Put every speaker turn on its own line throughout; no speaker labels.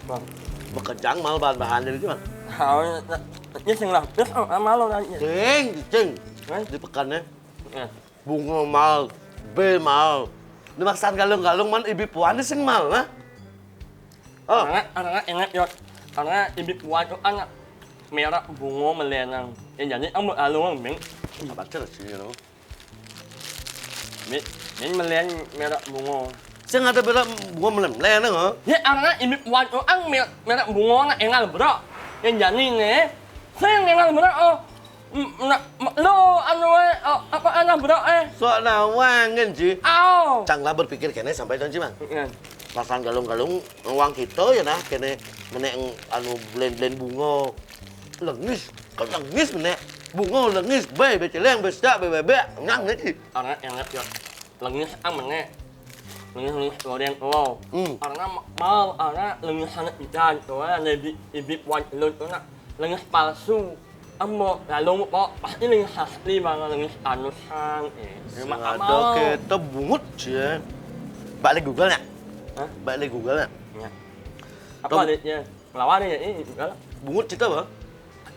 Vâng.
Bekerjang mal bahan-bahan jadi gimana?
Hảo nhất sinh là rất malu đây.
Cing.
Đấy.
Di pekan ya.
Nè.
Bunga mal, bel mal. Dimaksan galung-galung man ibi puan sing mal, ha? Oh,
Anak ingat yuk. Karena ibu buat itu anak merah bunga melenang. Yang jadi ông được luôn miếng
baca sih, you know.
miếng melen merah bunga.
Sing ada bela bunga melem-lem hả?
Ya anak ibu buat itu ang merah bunga nak engal bro. Yang jadi nih, saya engal bro. Lo anu apa anak bro
Soal nawangan sih.
Ao.
Canglah berpikir kene sampai dan Mang. Pasan galung-galung uang kita ya nah kene menek anu blend-blend bunga. Lengis, kau lengis menek. Bunga lengis, bae beceleng besdak bebek nyang sih.
Anak ingat yuk. Lengis ang menek. Lengis goreng wow. Karena mal anak lengis anak ikan tuh nabi ibu buat lo tuh nak lengis palsu. Amo lalu mau pasti lengis asli banget lengis anusan. Terima
Ada kita bungut sih. Balik Google nya.
Hah?
Balik Google nya.
Ya. Apa adanya? Lawan ya ini juga lah.
Bungut cerita apa?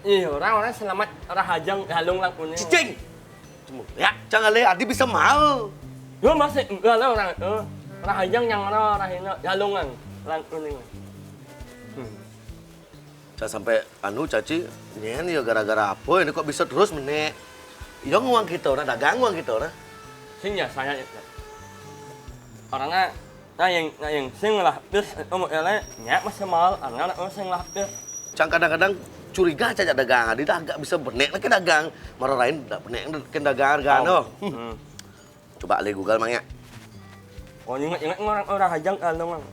Iya orang selamat rahajang halung lang kuning.
Cicing. Ya, jangan le Adi bisa mal.
Yo masih enggak lah orang itu. Rahajang yang rahina halungan lang kuning.
Saya sampai anu caci, ini ya gara-gara apa ini kok bisa terus menek. Yang uang kita orang dagang uang kita orang.
Sing ya saya orangnya yang sing lah terus mau ele nyak masih mal anak sing lah terus.
Cang kadang-kadang curiga saja dagang, Adi dah agak bisa benek lagi dagang. Marah lain dah benek ke dagang harga Coba le Google mang ya.
Oh ingat orang rahajang halungan.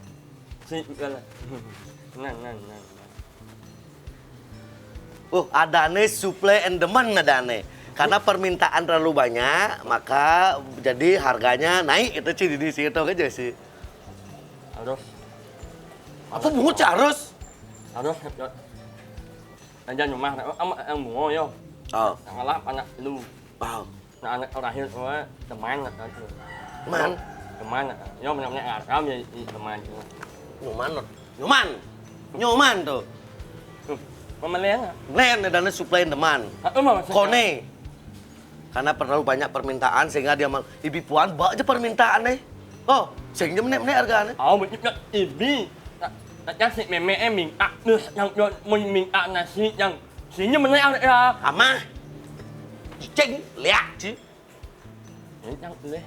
Si lah. Nah.
Ada nih supply and demand ada nih. Karena permintaan terlalu banyak, maka jadi harganya naik itu sih di situ aja sih.
Harus.
Apa bungut harus?
Harus. Aja rumah ang bungo yo.
Oh.
Ngalap anak lu.
Wow.
Nah anak rahil teman
Man.
Teman. Yo menak aram ya teman.
Nyoman tuh.
Pemeleng.
Len dana supply and demand. Kone. Karena terlalu banyak permintaan sehingga dia mal ibi puan bawa aja permintaan nih. Oh, sehingga menek harganya.
Oh, begitu ibi. Yang si meme minta yang minta nasi yang sini menek ya.
Ama. Cing, lihat sih.
Yang leh.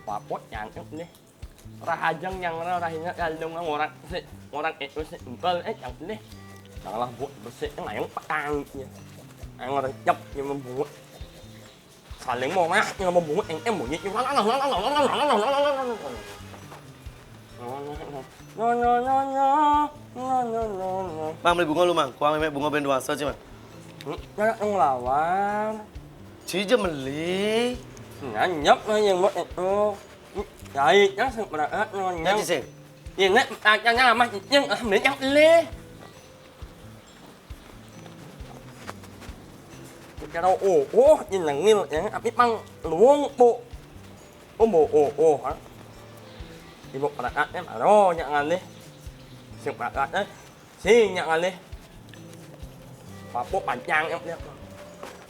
Papot yang leh. Rahajang yang rahina kalung orang itu si empel yang leh. Janganlah buat bersih yang petang ya. Yang orang cap yang membuat saling mau mas yang membuat yang bunyi no.
Mang beli bunga lu mang, kuang memek bunga benduasa sih mang.
Jangan ngelawan.
Cija beli.
Nyap lah yang buat itu. Jadi jangan seberat
Nyati
yang
sih.
ini tanya mas yang ambil yang leh. Cái nhìn là nghiêng vậy áp băng luống bộ bộ hả thì bộ đặt em ở đó nhận ăn đi sự đặt đấy xí nhận ăn đi và bộ bản trang em đi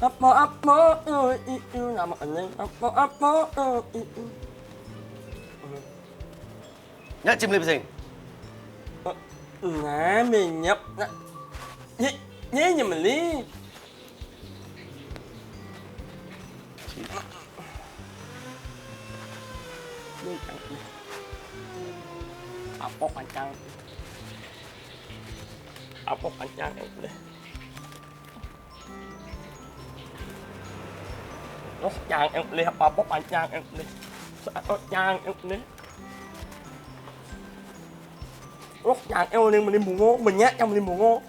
ấp mơ ơi yêu nào mà anh đi ấp mơ ơi
Nhá chim lip sing.
nè mình nhập nhé nhưng mà lý apa pancang deh nó chàng em đi apa pancang em deh nó chàng em deh nó chàng em lên mình đi bungo mình nhát trong mình đi bungo